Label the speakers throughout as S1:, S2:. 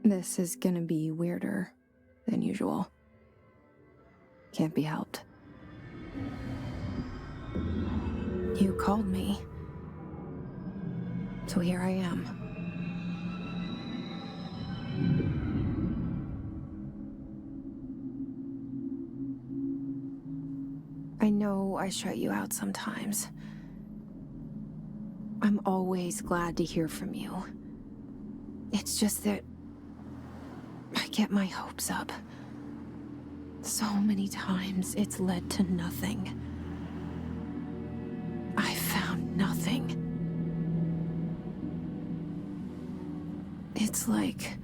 S1: This is gonna be weirder than usual. Can't be helped. You called me. So here I am. I know I shut you out sometimes. I'm always glad to hear from you. It's just that I get my hopes up. So many times it's led to nothing. I found nothing. It's like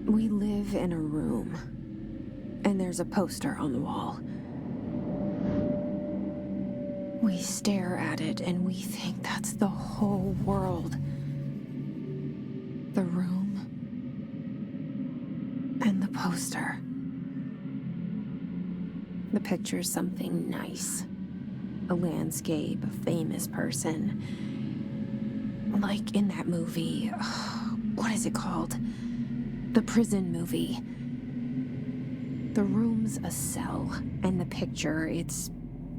S1: we live in a room, and there's a poster on the wall. We stare at it and we think that's the whole world. The room and the poster. The picture's something nice. A landscape, a famous person. Like in that movie, what is it called? The prison movie. The room's a cell, and the picture, it's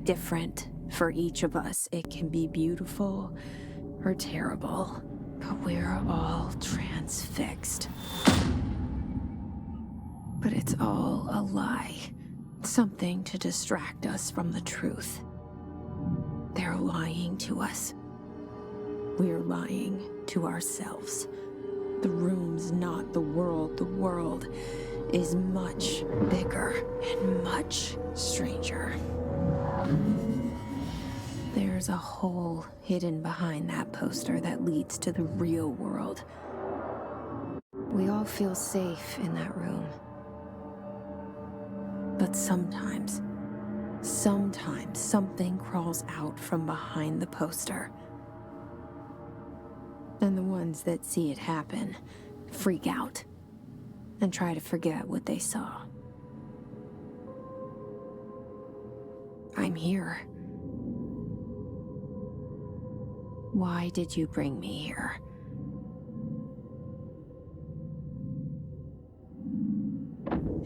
S1: different for each of us. It can be beautiful or terrible, but we're all transfixed. But it's all a lie. Something to distract us from the truth. They're lying to us. We're lying to ourselves. The room's not the world. The world is much bigger and much stranger. There's a hole hidden behind that poster that leads to the real world. We all feel safe in that room. But sometimes something crawls out from behind the poster. And the ones that see it happen freak out and try to forget what they saw. I'm here. Why did you bring me here?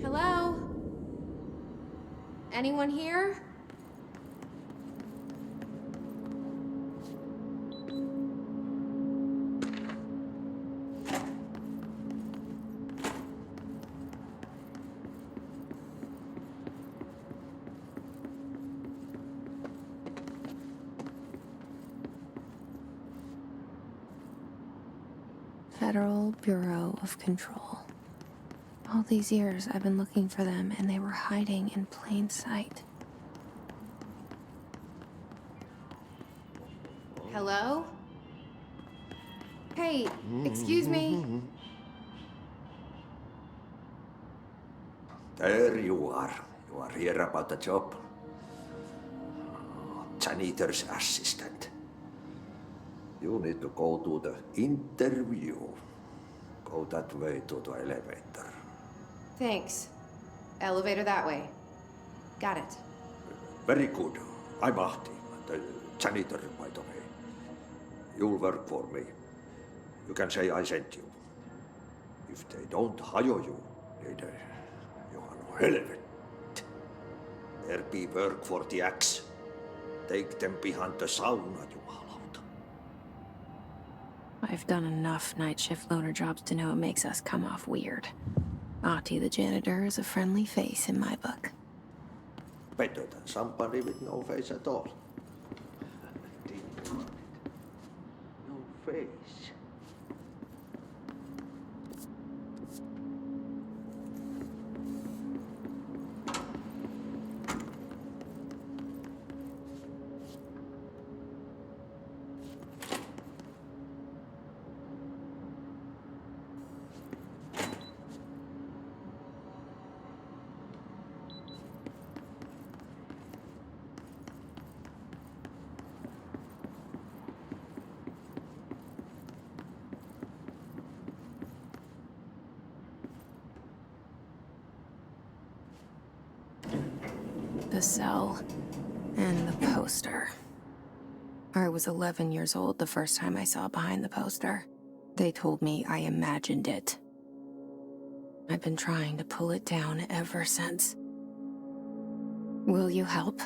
S1: Hello? Anyone here? Federal Bureau of Control. All these years I've been looking for them, and they were hiding in plain sight. Hello? Hey, excuse me.
S2: There you are. You are here about the job. Janitor's assistant. You need to go to the interview. Go that way to the elevator.
S1: Thanks. Elevator that way. Got it.
S2: Very good. I'm Ahti, the janitor, by the way. You'll work for me. You can say I sent you. If they don't hire you, niin Johan helvet. There be work for the axe. Take them behind the sauna, jumalauta.
S1: I've done enough night shift loner jobs to know it makes us come off weird. Ahti the janitor is a friendly face in my book.
S2: Better than somebody with no face at all. No face.
S1: The cell and the poster. I was 11 years old the first time I saw behind the poster. They told me I imagined it, I've been trying to pull it down ever since. Will you help?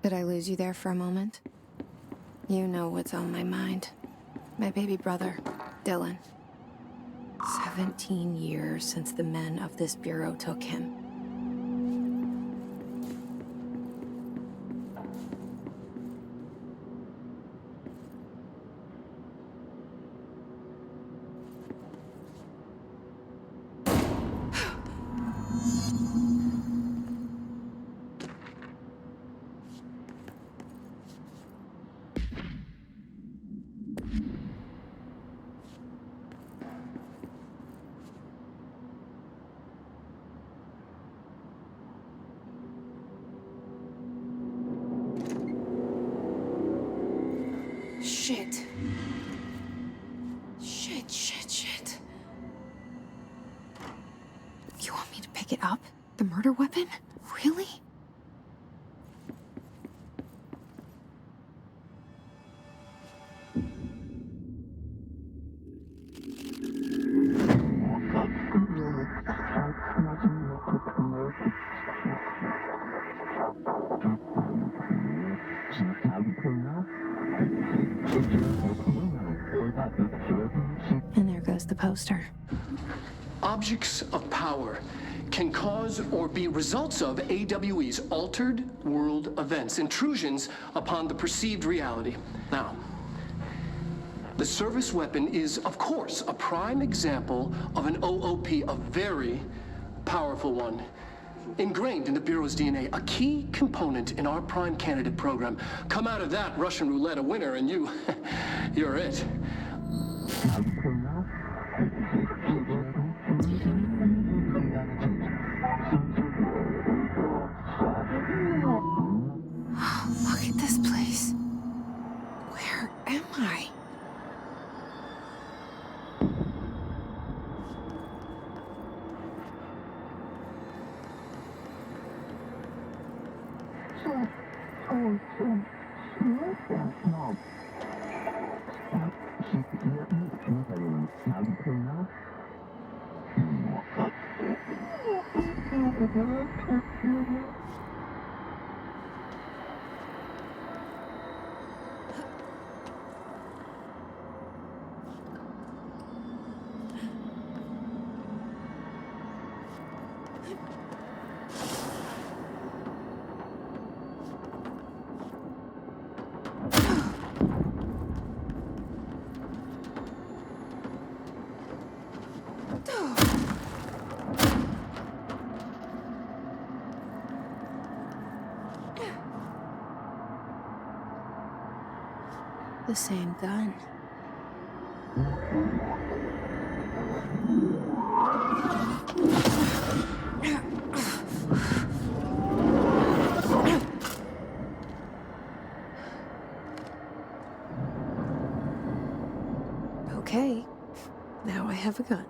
S1: Did I lose you there for a moment? You know what's on my mind. My baby brother, Dylan. 17 years since the men of this bureau took him. Shit. Shit. You want me to pick it up? The murder weapon? Really? And there goes the poster.
S3: Objects of power can cause or be results of AWE's altered world events, intrusions upon the perceived reality. Now, the service weapon is, of course, a prime example of an OOP, a very powerful one, ingrained in the Bureau's DNA, a key component in our prime candidate program. Come out of that Russian roulette a winner and you're it.
S1: Look at this place. Where am I? The same gun. Okay, now I have a gun.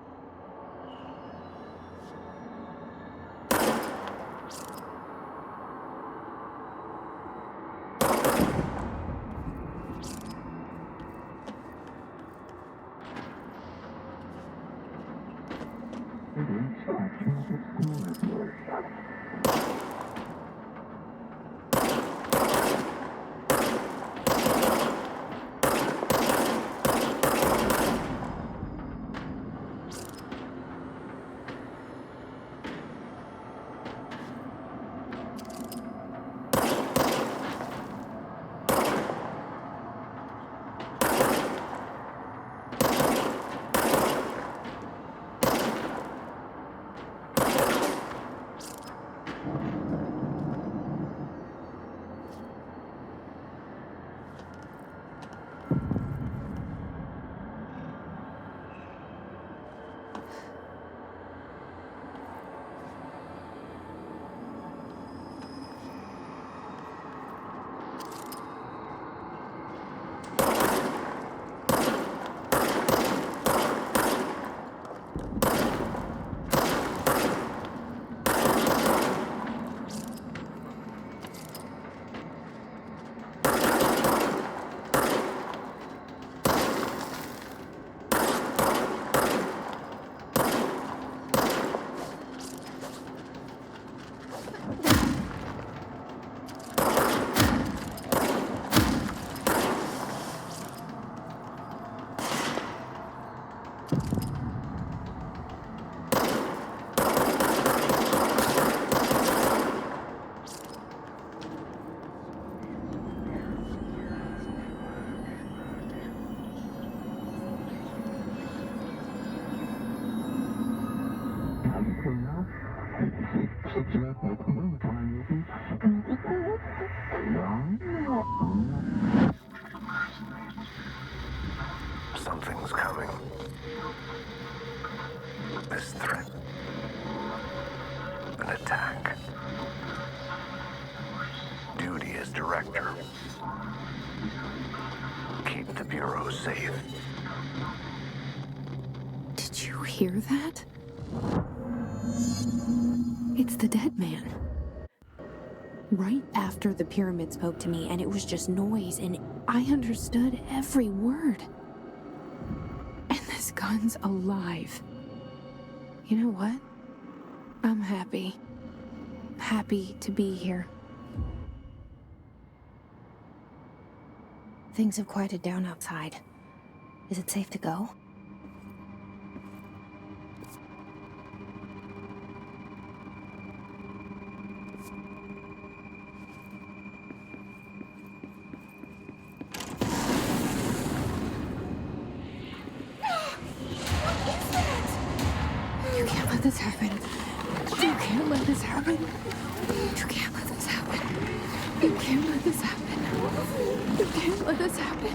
S4: director. Keep the Bureau safe.
S1: Did you hear that? It's the dead man. Right after the pyramid spoke to me, and it was just noise, and I understood every word. And this gun's alive. You know what? I'm happy. Happy to be here. Things have quieted down outside. Is it safe to go? You can't let this happen. You can't let this happen. You can't let this happen. You can't let this happen. You can't let this happen.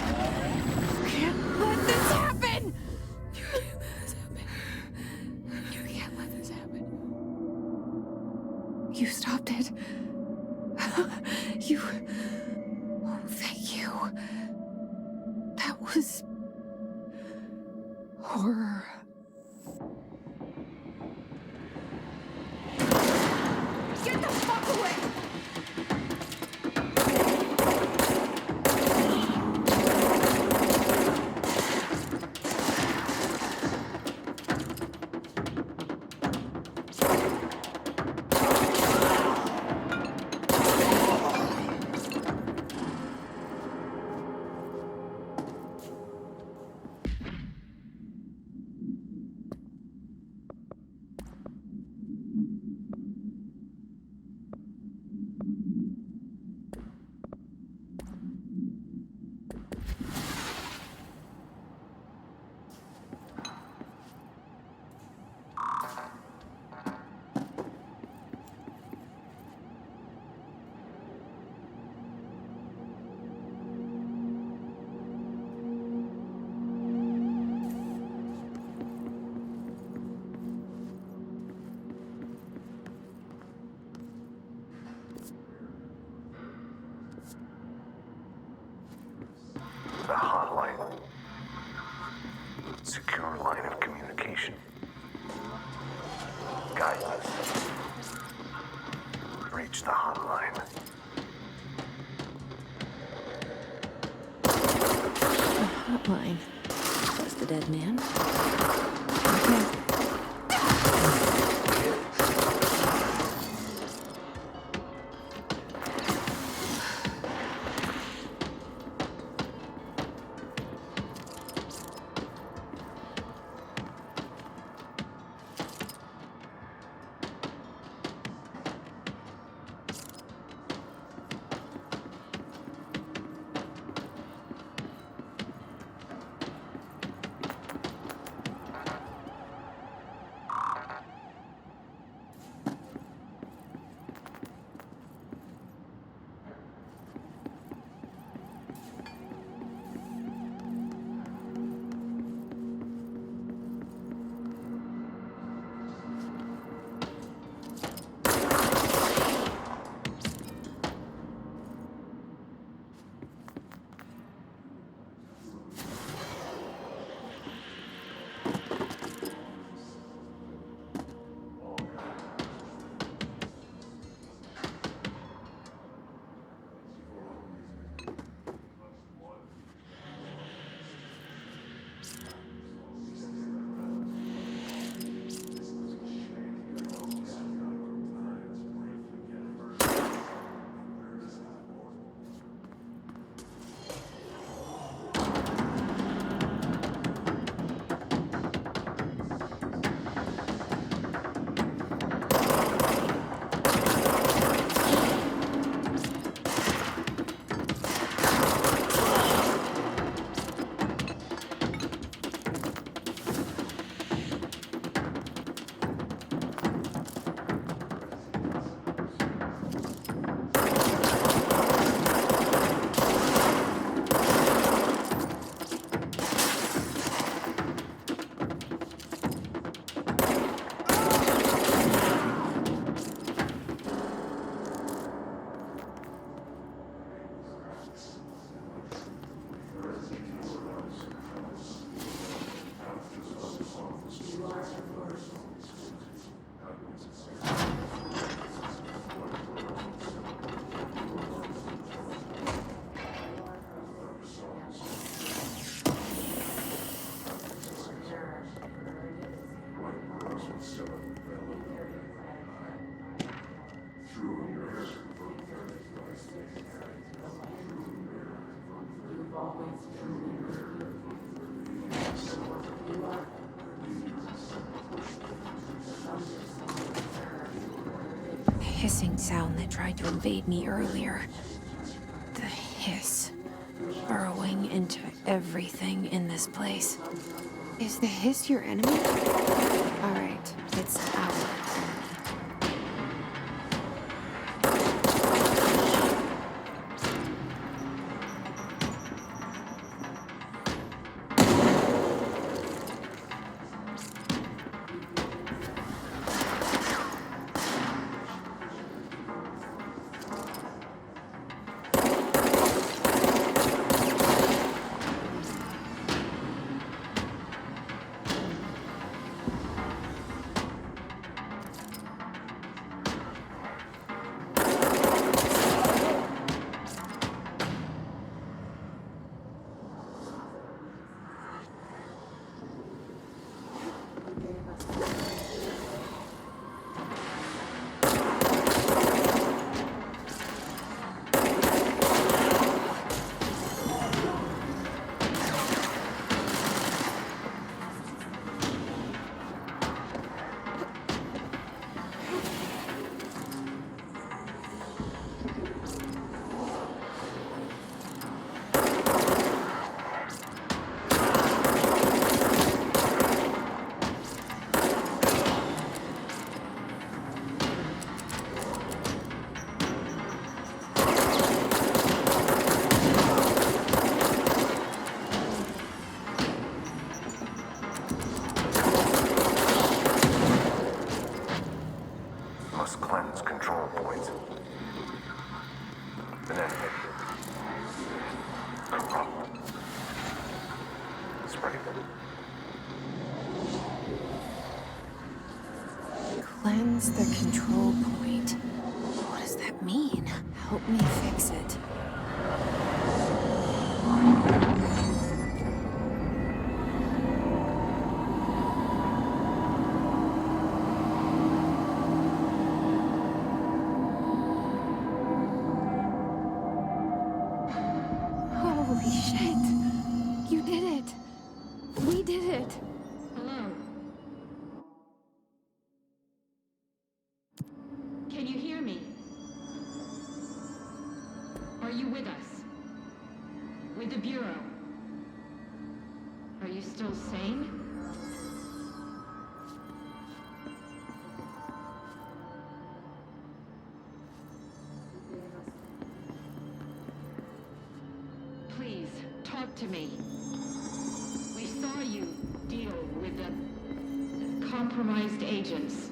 S1: You can't let this happen. You can't let this happen. You can't let this happen. You stopped it. You... Oh, thank you. That was... horror. Get the fuck away!
S4: The hotline. Secure line of communication. Guidance. Reach the hotline.
S1: The hotline. Was the dead man? Okay. hissing sound that tried to invade me earlier. The hiss, burrowing into everything in this place. Is the hiss your enemy? All right, it's our enemy.
S4: Must cleanse control points. And then corrupt. Spreading them.
S1: Cleanse the control point. What does that mean? Help me fix it. Holy shit! You did it! We did it!
S5: Hello. Can you hear me? Are you with us? With the Bureau? Are you still sane? Please, talk to me. We saw you deal with the compromised agents.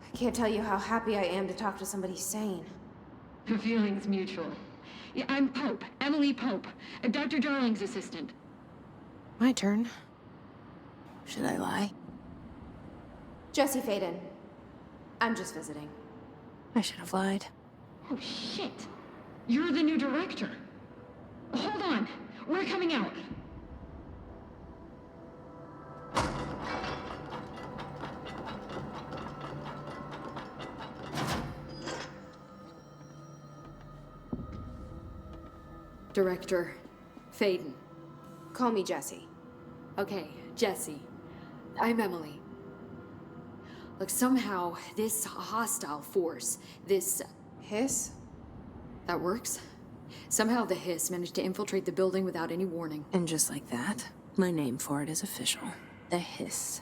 S1: I can't tell you how happy I am to talk to somebody sane.
S5: The feeling's mutual. Yeah, I'm Pope, Emily Pope, Dr. Darling's assistant.
S1: My turn. Should I lie? Jesse Faden. I'm just visiting. I should have lied.
S5: Oh, shit. You're the new director. Hold on. We're coming out.
S6: Director Faden.
S1: Call me Jesse.
S6: Okay, Jesse. I'm Emily. Look, somehow this hostile force, this...
S1: Hiss?
S6: that works? Somehow the hiss managed to infiltrate the building without any warning.
S1: And just like that, my name for it is official. The hiss.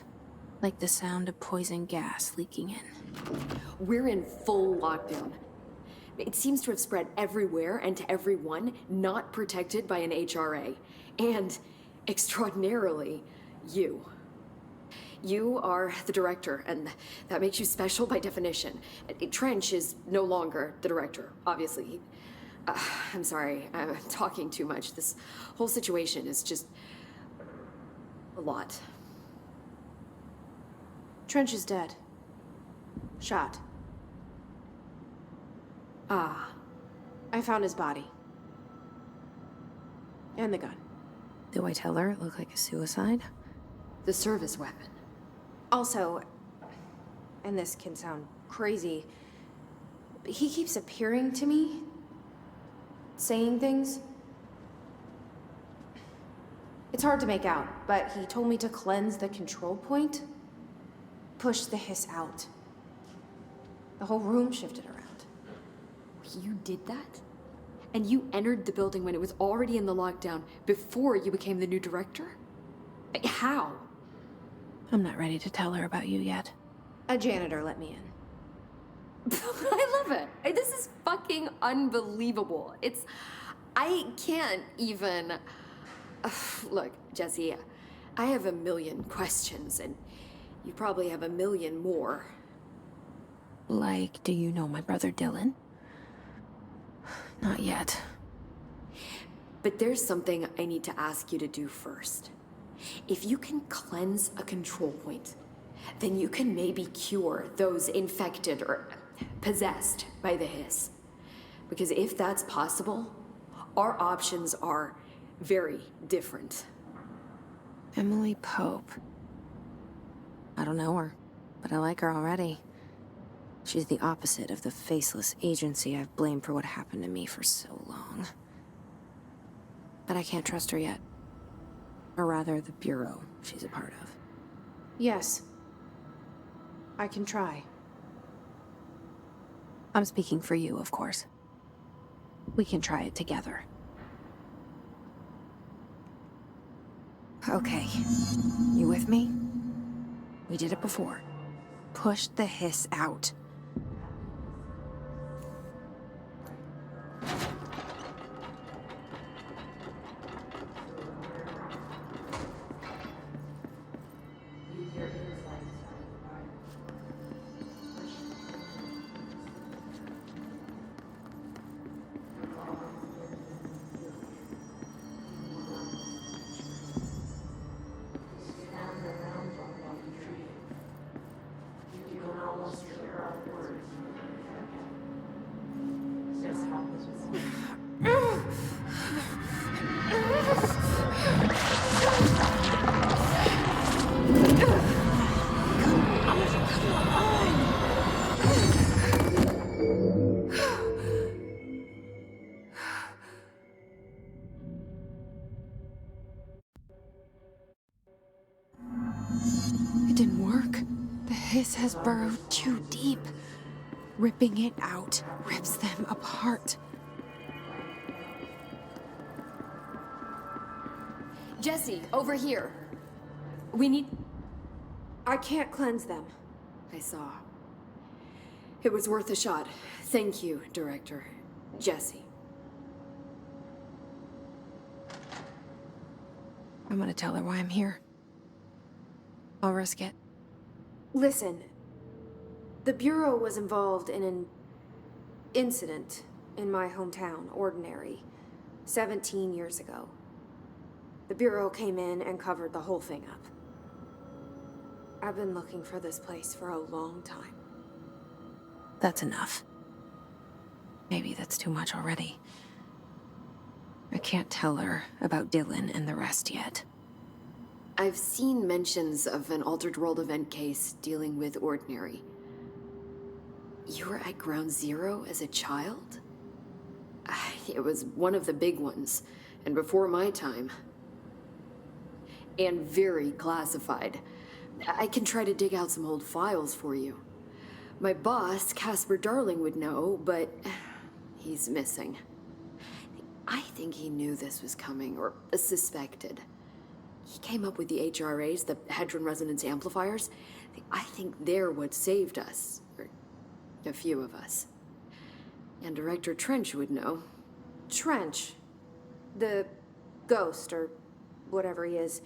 S1: Like the sound of poison gas leaking in.
S6: We're in full lockdown. It seems to have spread everywhere and to everyone not protected by an HRA. And, extraordinarily, you. You are the director, and that makes you special by definition. Trench is no longer the director, obviously. I'm sorry, I'm talking too much. This whole situation is just a lot.
S1: Trench is dead. Shot.
S6: Ah.
S1: I found his body. And the gun. Do I tell her it looked like a suicide?
S6: The service weapon.
S1: Also, and this can sound crazy, but he keeps appearing to me, saying things. It's hard to make out, but he told me to cleanse the control point. Push the hiss out. The whole room shifted around.
S6: You did that? And you entered the building when it was already in the lockdown before you became the new director? How?
S1: I'm not ready to tell her about you yet. A janitor let me in.
S6: I love it. This is fucking unbelievable. I can't even... Look, Jesse, I have a million questions, and you probably have a million more.
S1: Like, do you know my brother Dylan? Not yet.
S6: But there's something I need to ask you to do first. If you can cleanse a control point, then you can maybe cure those infected or possessed by the hiss. Because if that's possible, our options are very different.
S1: Emily Pope. I don't know her, but I like her already. She's the opposite of the faceless agency I've blamed for what happened to me for so long. But I can't trust her yet. Or rather, the Bureau she's a part of. Yes. I can try. I'm speaking for you, of course. We can try it together. Okay. You with me? We did it before. Push the hiss out. It didn't work. The hiss has burrowed too deep. Ripping it out rips them apart.
S6: Jesse, over here. We need...
S1: I can't cleanse them.
S6: I saw. It was worth a shot. Thank you, Director. Jesse.
S1: I'm gonna tell her why I'm here. I'll risk it. Listen. The Bureau was involved in an incident in my hometown, Ordinary, 17 years ago. The Bureau came in and covered the whole thing up. I've been looking for this place for a long time. That's enough. Maybe that's too much already. I can't tell her about Dylan and the rest yet.
S6: I've seen mentions of an Altered World event case dealing with Ordinary. You were at Ground Zero as a child? It was one of the big ones, and before my time. And very classified. I can try to dig out some old files for you. My boss, Casper Darling, would know, but he's missing. I think he knew this was coming, or suspected. He came up with the HRAs, the Hadron Resonance Amplifiers. I think they're what saved us. Or a few of us. And Director Trench would know.
S1: Trench? The ghost, or whatever he is.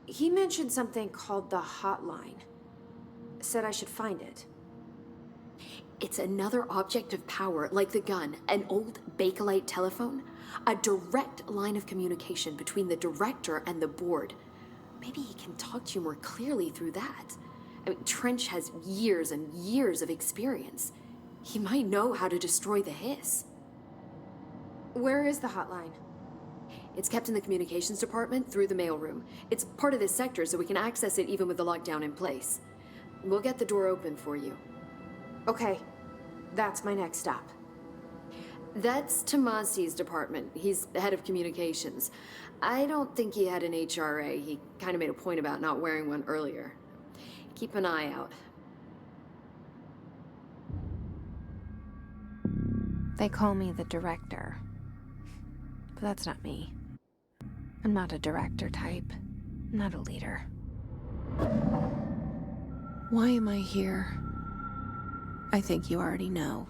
S1: He mentioned something called the hotline. Said I should find it.
S6: It's another object of power, like the gun, an old Bakelite telephone. A direct line of communication between the director and the board. Maybe he can talk to you more clearly through that. I mean, Trench has years and years of experience. He might know how to destroy the hiss.
S1: Where is the hotline?
S6: It's kept in the communications department through the mailroom. It's part of this sector, so we can access it even with the lockdown in place. We'll get the door open for you.
S1: Okay, that's my next stop.
S6: That's Tomasi's department. He's the head of communications. I don't think he had an HRA. He kind of made a point about not wearing one earlier. Keep an eye out.
S1: They call me the director. But that's not me. I'm not a director type. I'm not a leader. Why am I here? I think you already know.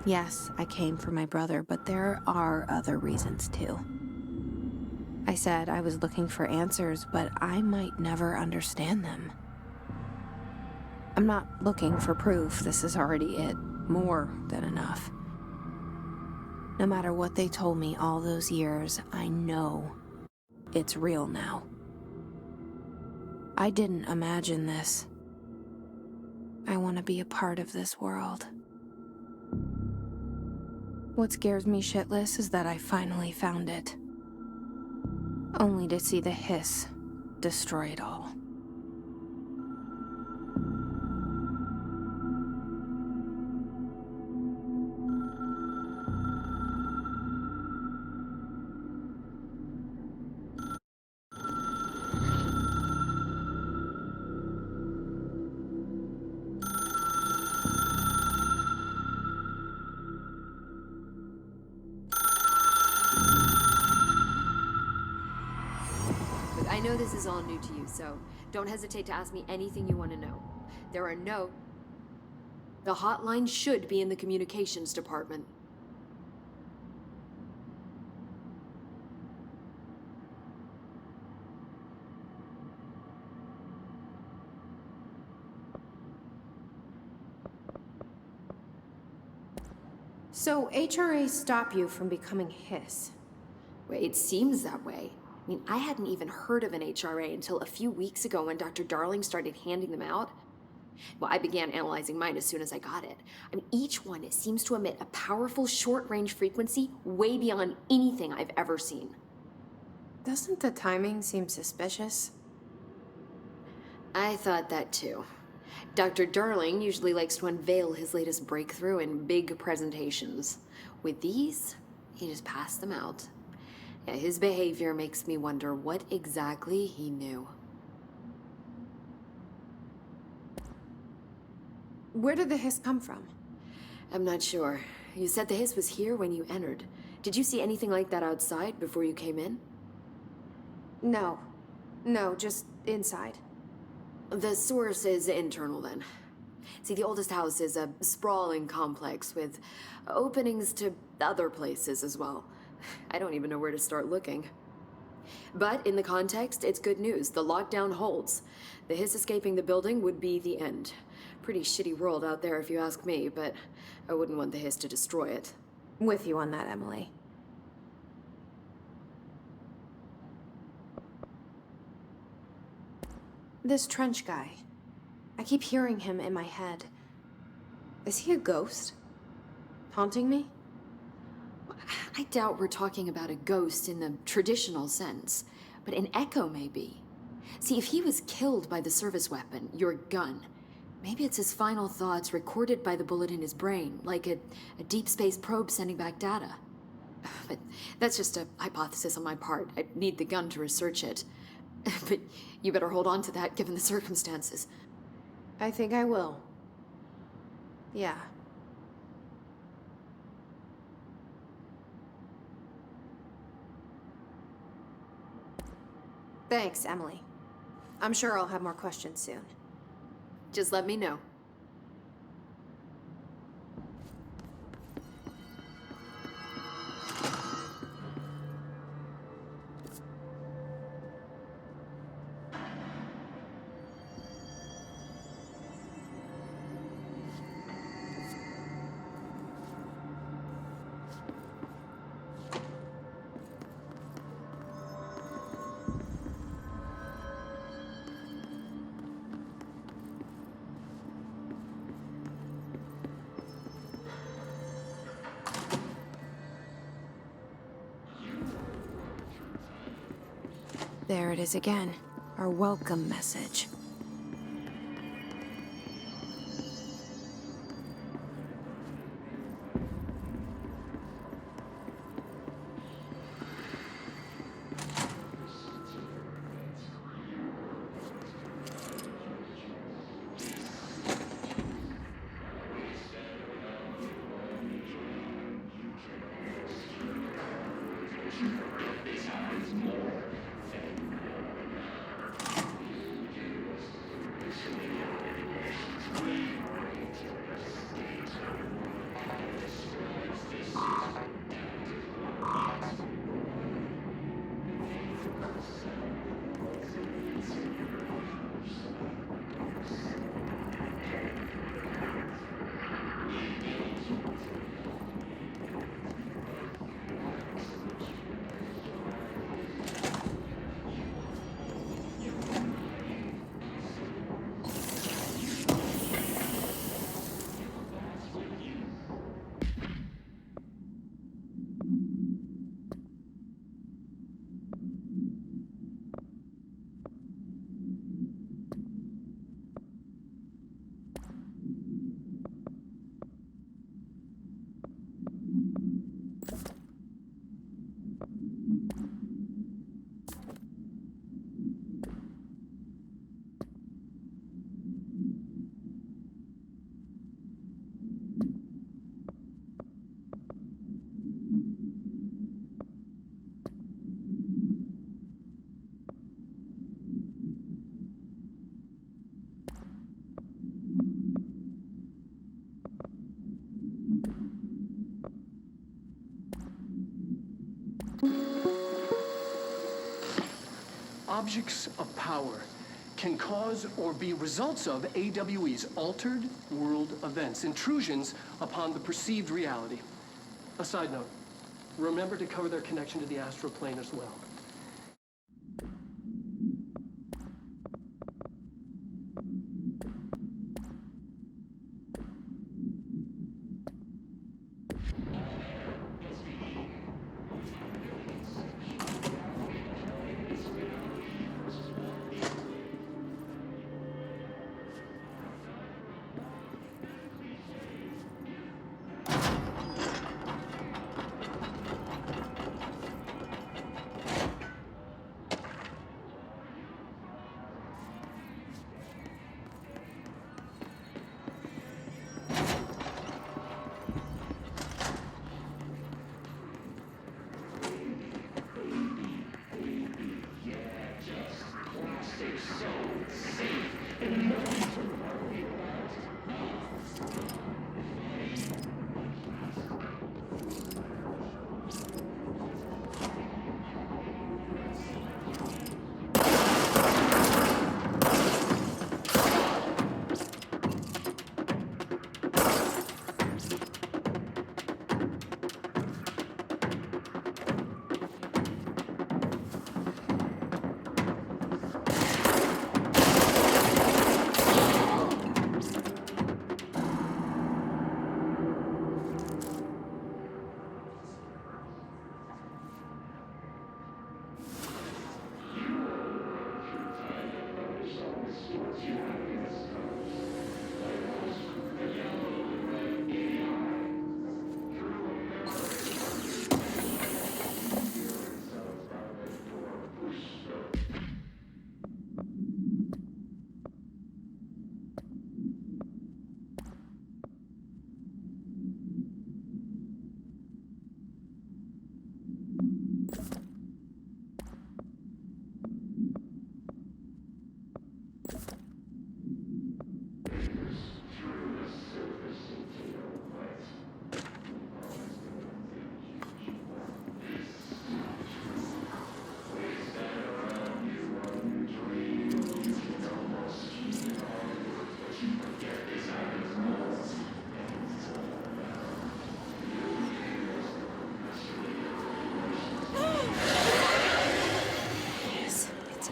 S1: Yes, I came for my brother, but there are other reasons too. I said I was looking for answers, but I might never understand them. I'm not looking for proof. This is already it. More than enough. No matter what they told me all those years, I know it's real now. I didn't imagine this. I want to be a part of this world. What scares me shitless is that I finally found it. Only to see the hiss destroy it all.
S6: I know this is all new to you, so don't hesitate to ask me anything you want to know. There are no... The hotline should be in the communications department.
S1: So HRAs stop you from becoming hiss?
S6: Well, it seems that way. I mean, I hadn't even heard of an HRA until a few weeks ago when Dr. Darling started handing them out. Well, I began analyzing mine as soon as I got it. I mean, each one seems to emit a powerful short-range frequency way beyond anything I've ever seen.
S1: Doesn't the timing seem suspicious?
S6: I thought that too. Dr. Darling usually likes to unveil his latest breakthrough in big presentations. With these, he just passed them out. Yeah, his behavior makes me wonder what exactly he knew.
S1: Where did the hiss come from?
S6: I'm not sure. You said the hiss was here when you entered. Did you see anything like that outside before you came in?
S1: No. No, just inside.
S6: The source is internal then. See, the oldest house is a sprawling complex with openings to other places as well. I don't even know where to start looking. But in the context, it's good news. The lockdown holds. The hiss escaping the building would be the end. Pretty shitty world out there if you ask me, but I wouldn't want the hiss to destroy it.
S1: With you on that, Emily. This trench guy. I keep hearing him in my head. Is he a ghost? Haunting me?
S6: I doubt we're talking about a ghost in the traditional sense, but an echo maybe. See, if he was killed by the service weapon, your gun, maybe it's his final thoughts recorded by the bullet in his brain, like a deep space probe sending back data. But that's just a hypothesis on my part. I'd need the gun to research it. But you better hold on to that given the circumstances.
S1: I think I will. Yeah. Thanks, Emily. I'm sure I'll have more questions soon.
S6: Just let me know.
S1: There it is again. Our welcome message.
S3: objects of power can cause or be results of AWE's altered world events, intrusions upon the perceived reality. A side note, remember to cover their connection to the astral plane as well.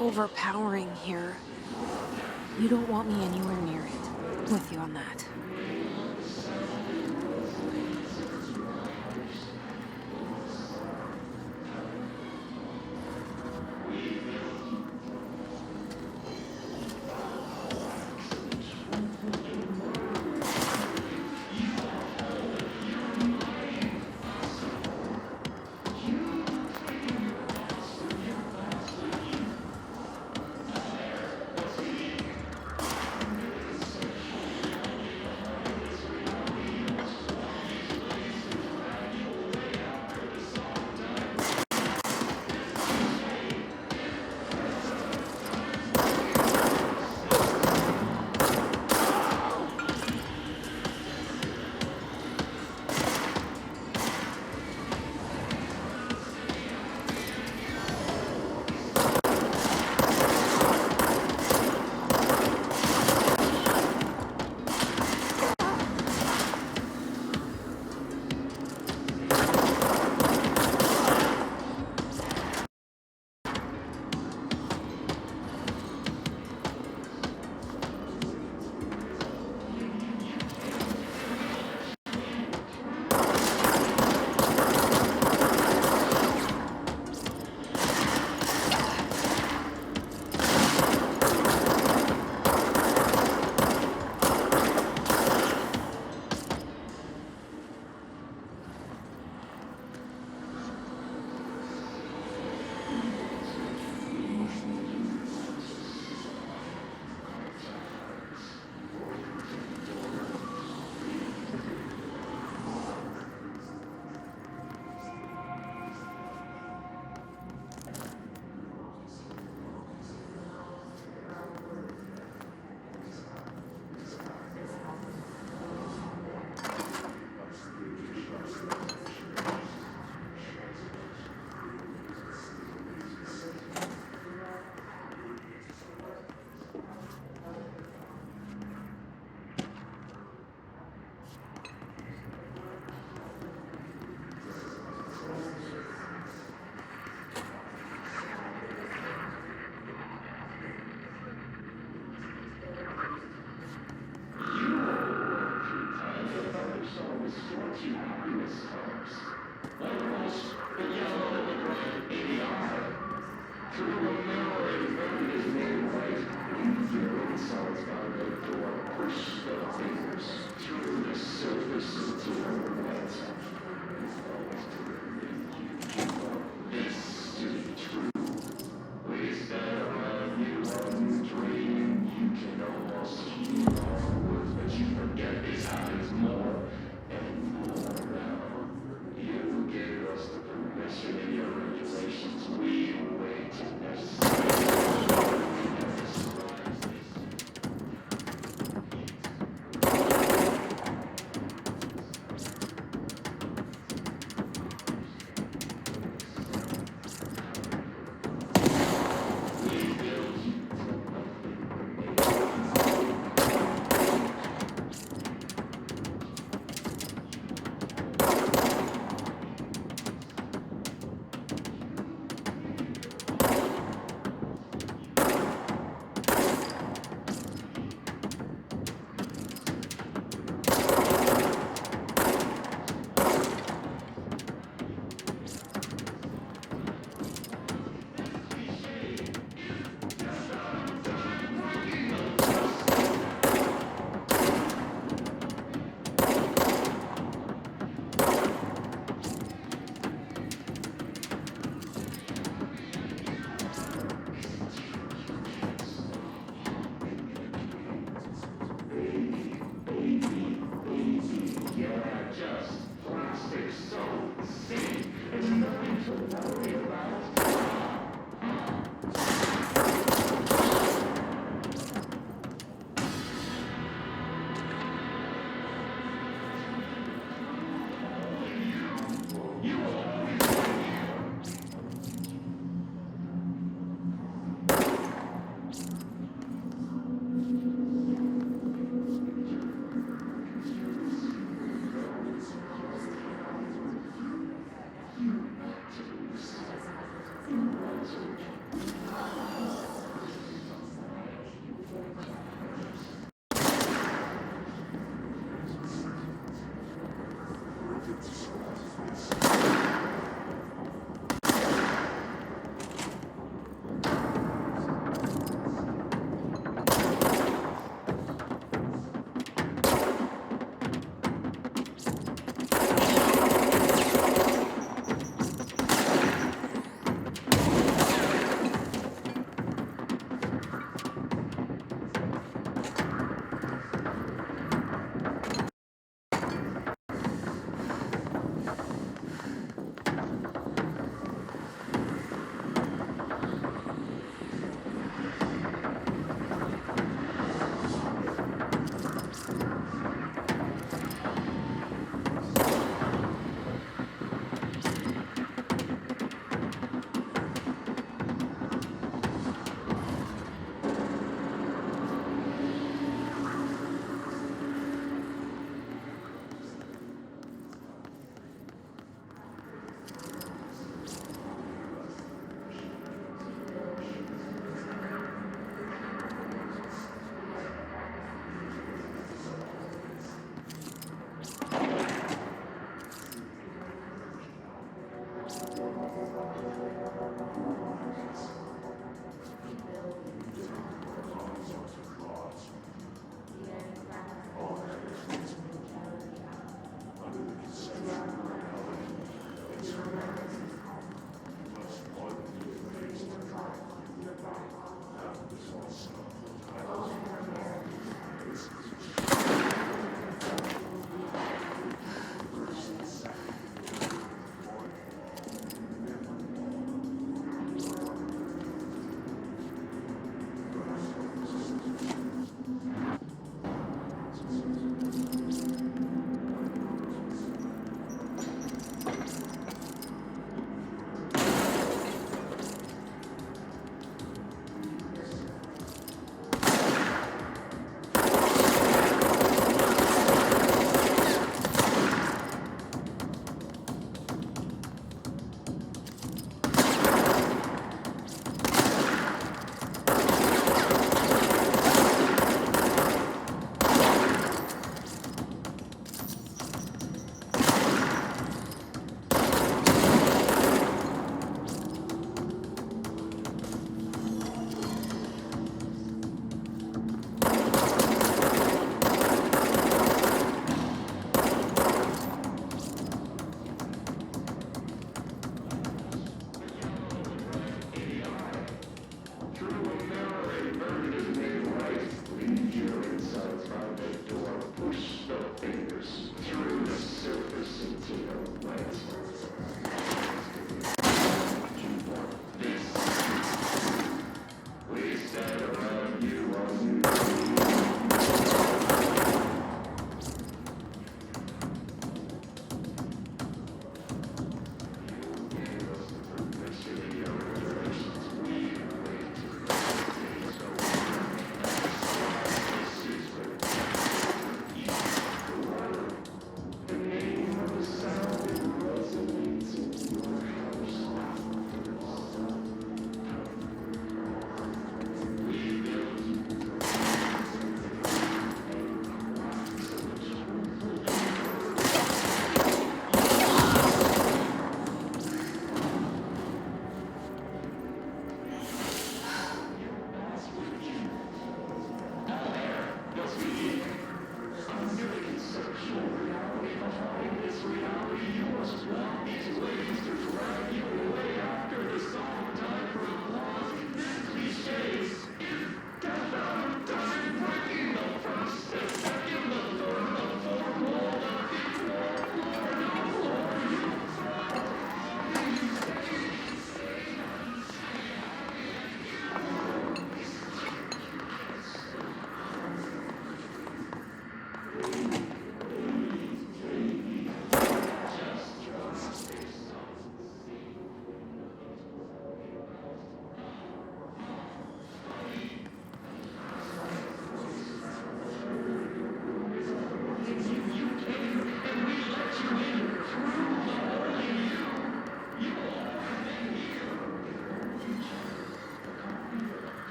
S1: Overpowering here. You don't want me anywhere near it. With you on that.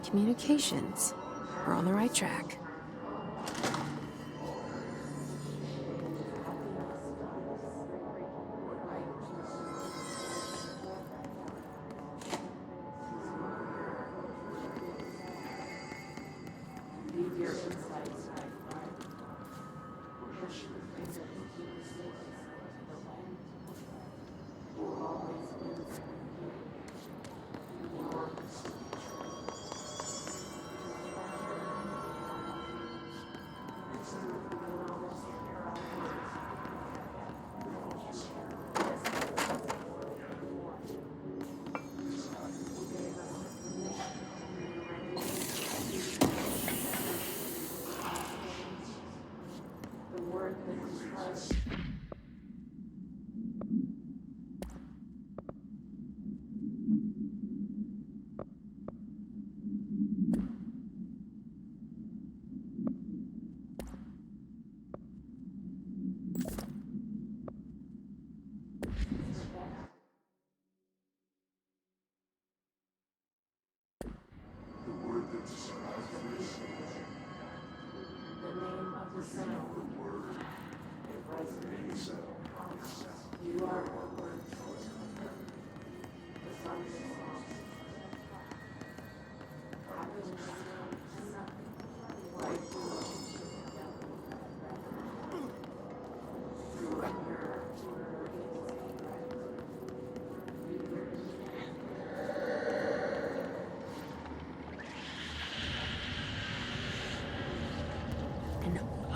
S1: Communications. We're on the right track.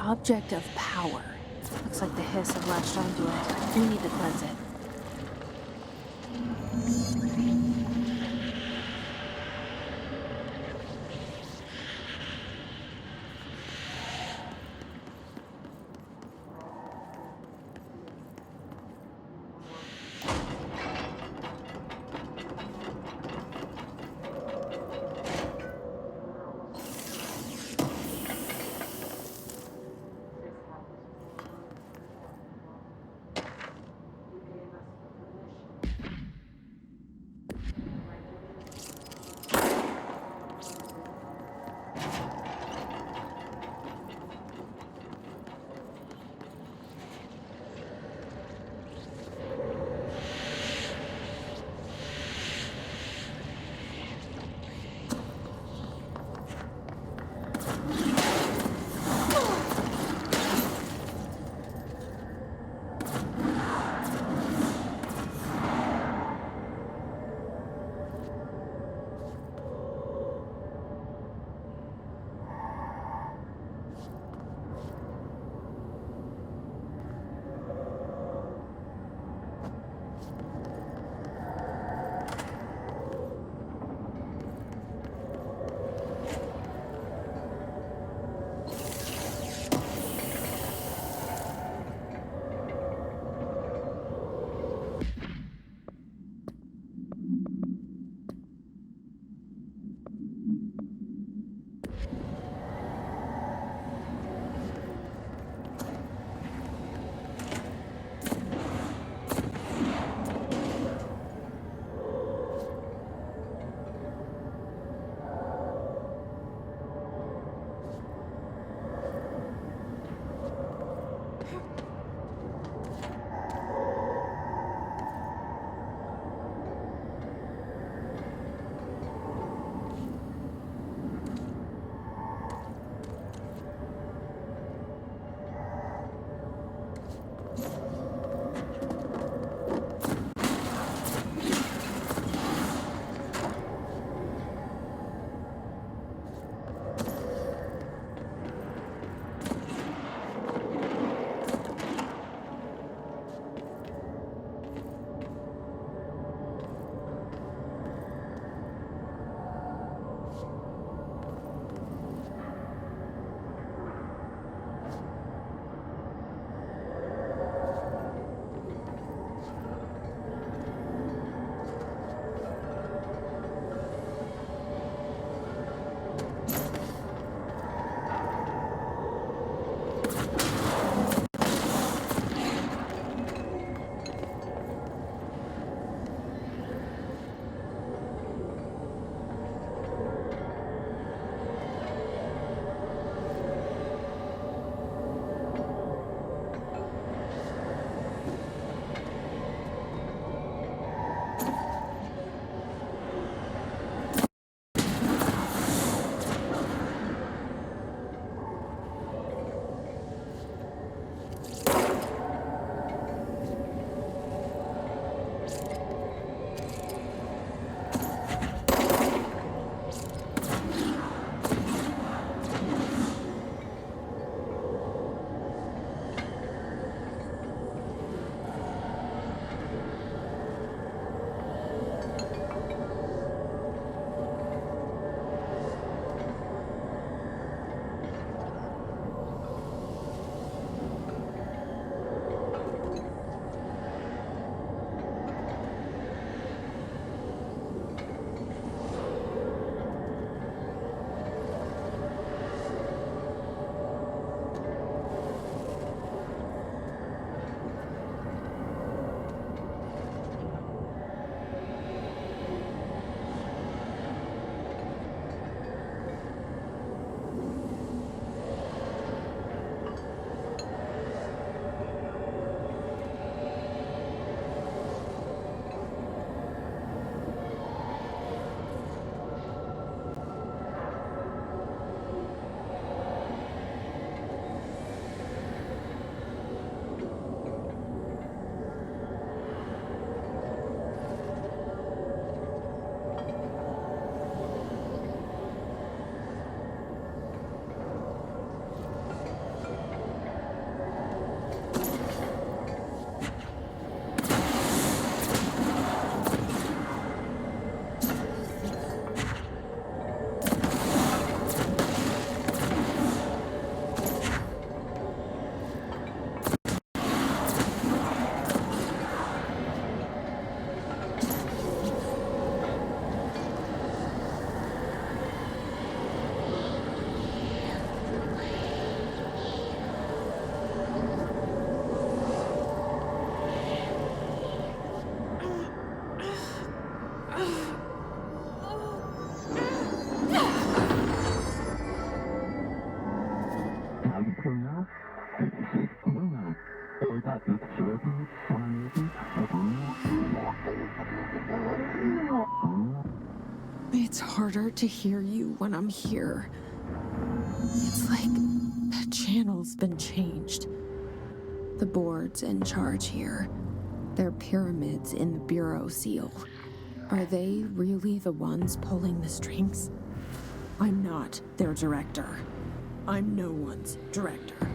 S1: Object of power. Looks like the hiss have latched onto it. We need to cleanse it. It's harder to hear you when I'm here. It's like the channel's been changed. The board's in charge here. They're pyramids in the bureau seal. Are they really the ones pulling the strings? I'm not their director. I'm no one's director.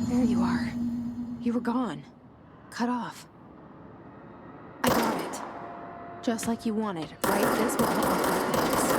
S1: There you are. You were gone. Cut off. I got it. Just like you wanted, right? This will help me with things.